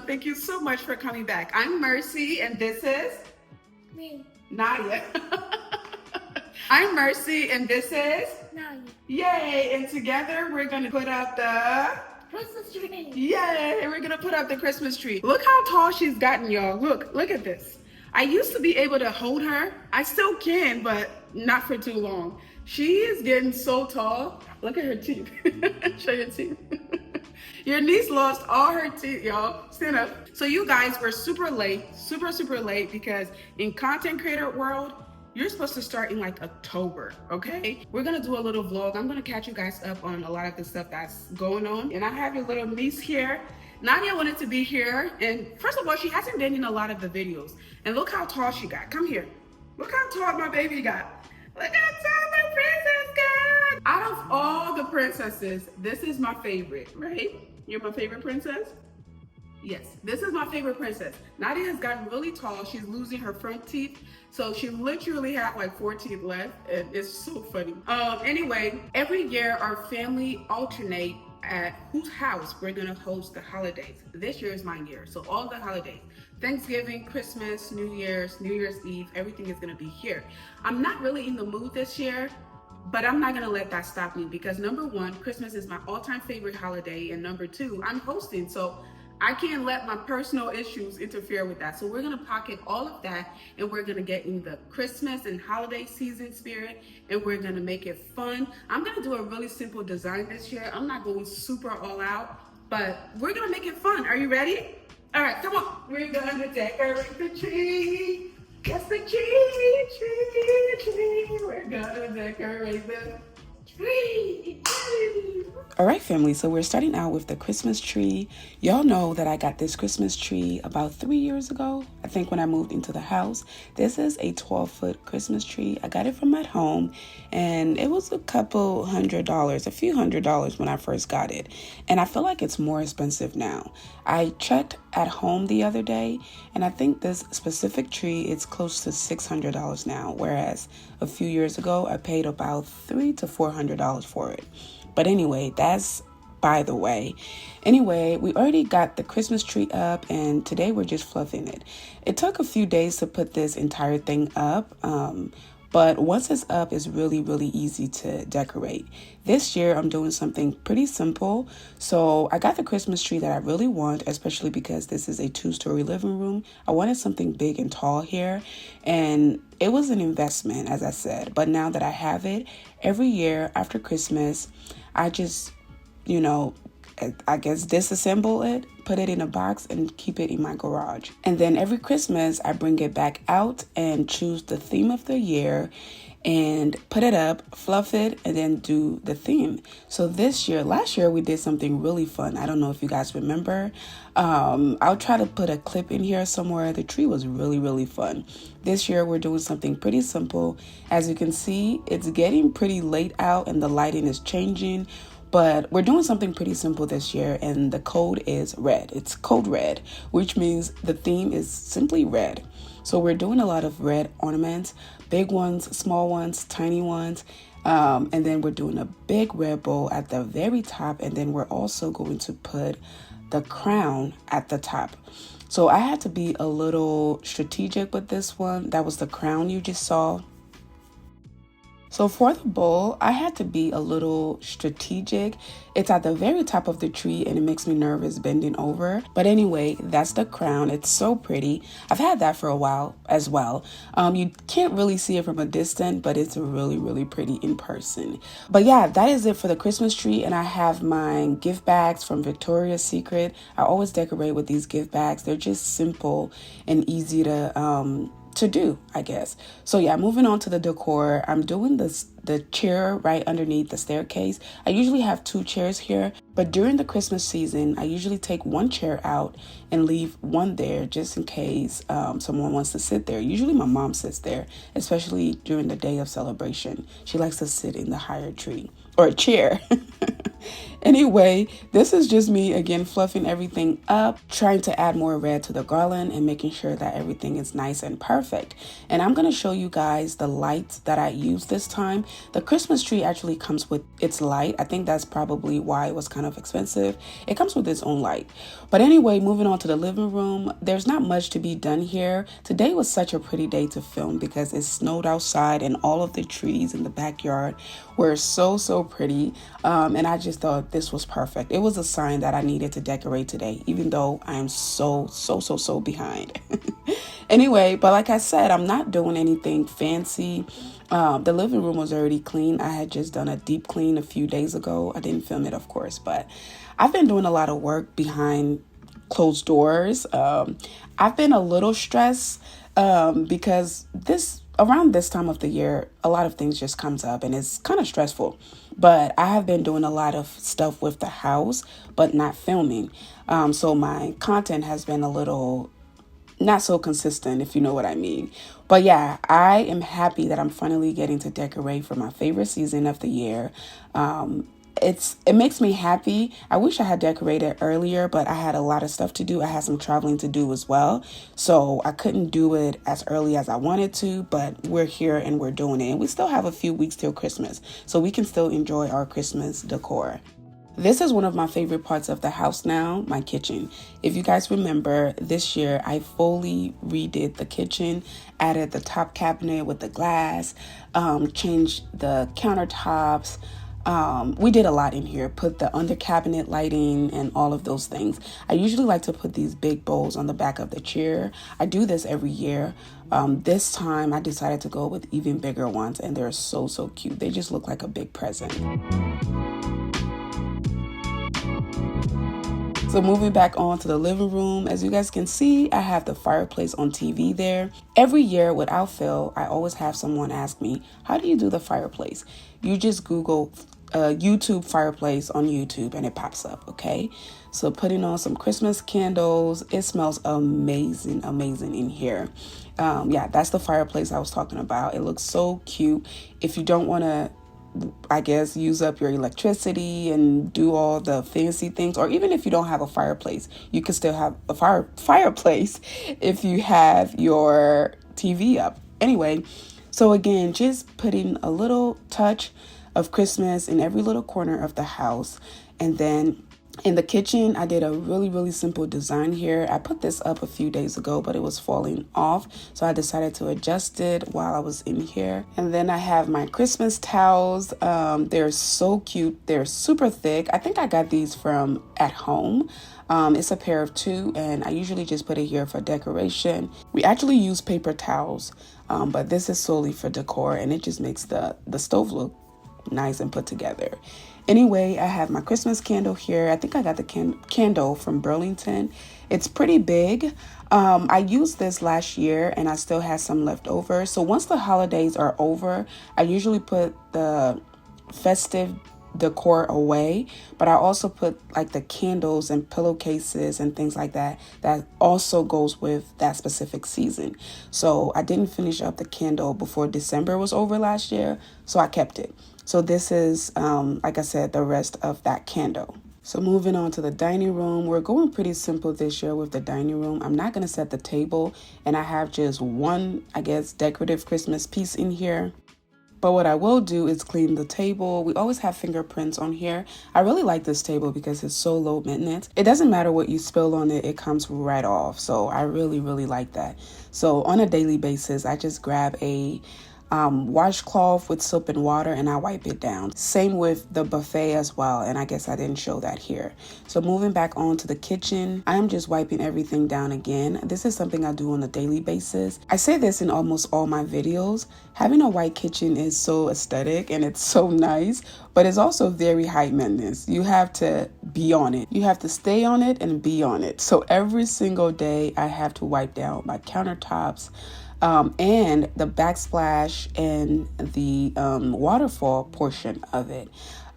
Thank you so much for coming back. I'm Mercy, and this is Me. Nadia. I'm Mercy, and this is Nadia. Yay! And together we're gonna put up the Christmas tree. Yay! We're gonna put up the Christmas tree. Look how tall she's gotten, y'all. Look at this. I used to be able to hold her. I still can, but not for too long. She is getting so tall. Look at her teeth. Show your teeth. Your niece lost all her teeth, y'all. Stand up. So you guys were super late, super late, because in content creator world, you're supposed to start in like October, okay? We're gonna do a little vlog. I'm gonna catch you guys up on a lot of the stuff that's going on. And I have your little niece here. Nadia wanted to be here. And first of all, she hasn't been in a lot of the videos. And look how tall she got. Come here. Look how tall my baby got. Look how tall my princess got. Out of all the princesses, this is my favorite, right? You're my favorite princess? Yes, this is my favorite princess. Nadia has gotten really tall. She's losing her front teeth. So she literally had like 4 teeth left, and it's so funny. Anyway, every year our family alternate at whose house we're gonna host the holidays. This year is my year, so all the holidays. Thanksgiving, Christmas, New Year's Eve, everything is gonna be here. I'm not really in the mood this year, but I'm not gonna let that stop me because number one, Christmas is my all-time favorite holiday, and number two, I'm hosting, so I can't let my personal issues interfere with that. So we're gonna pocket all of that, and we're gonna get in the Christmas and holiday season spirit, and we're gonna make it fun. I'm gonna do a really simple design this year. I'm not going super all out, but we're gonna make it fun. Are you ready? All right, come on. We're gonna decorate the tree. Yes, the tree. We're gonna decorate the tree. All right, family, so we're starting out with the Christmas tree. Y'all know that I got this Christmas tree about 3 years ago, I think, when I moved into the house. This is a 12-foot Christmas tree. I got it from at home, and it was a few $100s when I first got it. And I feel like it's more expensive now. I checked at home the other day, and I think this specific tree is close to $600 now, whereas a few years ago, I paid about $300 to $400 for it. But anyway, that's by the way. Anyway, we already got the Christmas tree up, and today we're just fluffing it. It took a few days to put this entire thing up, but once it's up, it's really easy to decorate. This year, I'm doing something pretty simple. So I got the Christmas tree that I really want, especially because this is a 2-story living room. I wanted something big and tall here, and it was an investment, as I said. But now that I have it, every year after Christmas, I just, I guess disassemble it, put it in a box, and keep it in my garage. And then every Christmas, I bring it back out and choose the theme of the year and put it up, fluff it, and then do the theme. So last year, we did something really fun. I don't know if you guys remember. I'll try to put a clip in here somewhere. The tree was really fun. This year, we're doing something pretty simple. As you can see, it's getting pretty late out and the lighting is changing. But we're doing something pretty simple this year, and the code is red. It's code red, which means the theme is simply red. So we're doing a lot of red ornaments, big ones, small ones, tiny ones. And then we're doing a big red bow at the very top. And then we're also going to put the crown at the top. So I had to be a little strategic with this one. That was the crown you just saw. So for the bowl, I had to be a little strategic. It's at the very top of the tree, and it makes me nervous bending over. But anyway, that's the crown. It's so pretty. I've had that for a while as well. You can't really see it from a distance, but it's really pretty in person. But yeah, that is it for the Christmas tree. And I have my gift bags from Victoria's Secret. I always decorate with these gift bags. They're just simple and easy to do, I guess. So yeah, moving on to the decor. I'm doing the chair right underneath the staircase. I usually have 2 chairs here, but during the Christmas season, I usually take 1 chair out and leave 1 there just in case someone wants to sit there. Usually my mom sits there, especially during the day of celebration. She likes to sit in the higher tree. or a chair. Anyway, this is just me again fluffing everything up, trying to add more red to the garland and making sure that everything is nice and perfect. And I'm going to show you guys the lights that I used this time. The Christmas tree actually comes with its light. I think that's probably why it was kind of expensive. It comes with its own light. But anyway, moving on to the living room, there's not much to be done here. Today was such a pretty day to film because it snowed outside and all of the trees in the backyard were so pretty. And I just thought this was perfect. It was a sign that I needed to decorate today, even though I am so behind. Anyway, but like I said, I'm not doing anything fancy. The living room was already clean. I had just done a deep clean a few days ago. I didn't film it, of course, but I've been doing a lot of work behind closed doors. I've been a little stressed because around this time of the year, a lot of things just comes up and it's kind of stressful. But I have been doing a lot of stuff with the house, but not filming. So my content has been a little not so consistent, if you know what I mean. But yeah, I am happy that I'm finally getting to decorate for my favorite season of the year. It makes me happy. I wish I had decorated earlier, but I had a lot of stuff to do. I had some traveling to do as well. So I couldn't do it as early as I wanted to, but we're here and we're doing it. And we still have a few weeks till Christmas, so we can still enjoy our Christmas decor. This is one of my favorite parts of the house now, my kitchen. If you guys remember, this year I fully redid the kitchen, added the top cabinet with the glass, changed the countertops. We did a lot in here, put the under cabinet lighting and all of those things. I usually like to put these big bowls on the back of the chair. I do this every year. This time I decided to go with even bigger ones and they're so cute. They just look like a big present. So moving back on to the living room, as you guys can see, I have the fireplace on TV there. Every year without fail, I always have someone ask me, how do you do the fireplace? You just Google YouTube fireplace on YouTube and it pops up, okay? So putting on some Christmas candles. It smells amazing in here. Yeah, that's the fireplace I was talking about. It looks so cute. If you don't want to, I guess, use up your electricity and do all the fancy things, or even if you don't have a fireplace, you can still have a fireplace if you have your TV up. Anyway, so again, just putting a little touch of Christmas in every little corner of the house. And then in the kitchen, I did a really simple design here. I put this up a few days ago, but it was falling off. So I decided to adjust it while I was in here. And then I have my Christmas towels. They're so cute. They're super thick. I think I got these from at home. It's a pair of 2, and I usually just put it here for decoration. We actually use paper towels, but this is solely for decor, and it just makes the stove look nice and put together. Anyway, I have my Christmas candle here. I think I got the candle from Burlington. It's pretty big. I used this last year and I still have some left over. So once the holidays are over, I usually put the festive decor away, but I also put like the candles and pillowcases and things like that also goes with that specific season. So I didn't finish up the candle before December was over last year, so I kept it. So this is, like I said, the rest of that candle. So moving on to the dining room, we're going pretty simple this year with the dining room. I'm not going to set the table, and I have just one, I guess, decorative Christmas piece in here. But what I will do is clean the table. We always have fingerprints on here. I really like this table because it's so low maintenance. It doesn't matter what you spill on it, it comes right off. So I really like that. So on a daily basis, I just grab a washcloth with soap and water and I wipe it down. Same with the buffet as well, and I guess I didn't show that here. So moving back on to the kitchen, I am just wiping everything down again. This is something I do on a daily basis. I say this in almost all my videos. Having a white kitchen is so aesthetic and it's so nice, but it's also very high maintenance. You have to be on it. You have to stay on it and be on it. So every single day I have to wipe down my countertops, and the backsplash and the waterfall portion of it.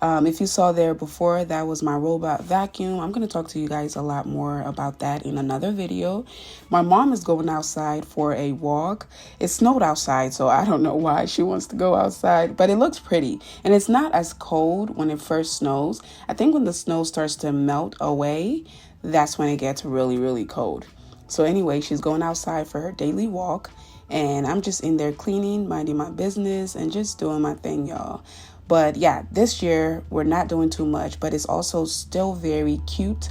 If you saw there before, that was my robot vacuum. I'm going to talk to you guys a lot more about that in another video. My mom is going outside for a walk. It snowed outside, so I don't know why she wants to go outside, but it looks pretty. And it's not as cold when it first snows. I think when the snow starts to melt away, that's when it gets really, really cold. So anyway, she's going outside for her daily walk, and I'm just in there cleaning, minding my business, and just doing my thing, y'all. But yeah, this year we're not doing too much, but it's also still very cute,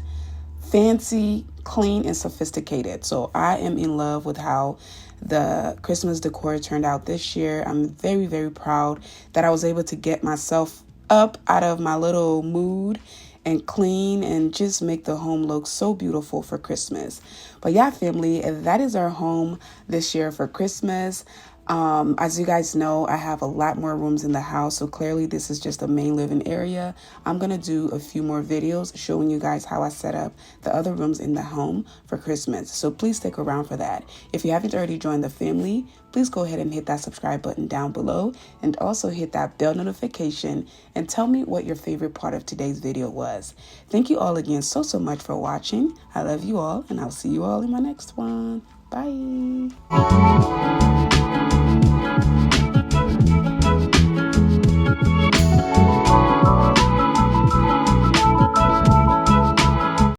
fancy, clean, and sophisticated. So I am in love with how the Christmas decor turned out this year. I'm very, very proud that I was able to get myself up out of my little mood and clean and just make the home look so beautiful for Christmas. But yeah, family, that is our home this year for Christmas. As you guys know, I have a lot more rooms in the house, so clearly this is just a main living area. I'm going to do a few more videos showing you guys how I set up the other rooms in the home for Christmas, so please stick around for that. If you haven't already joined the family, please go ahead and hit that subscribe button down below, and also hit that bell notification and tell me what your favorite part of today's video was. Thank you all again so much for watching. I love you all, and I'll see you all in my next one. Bye.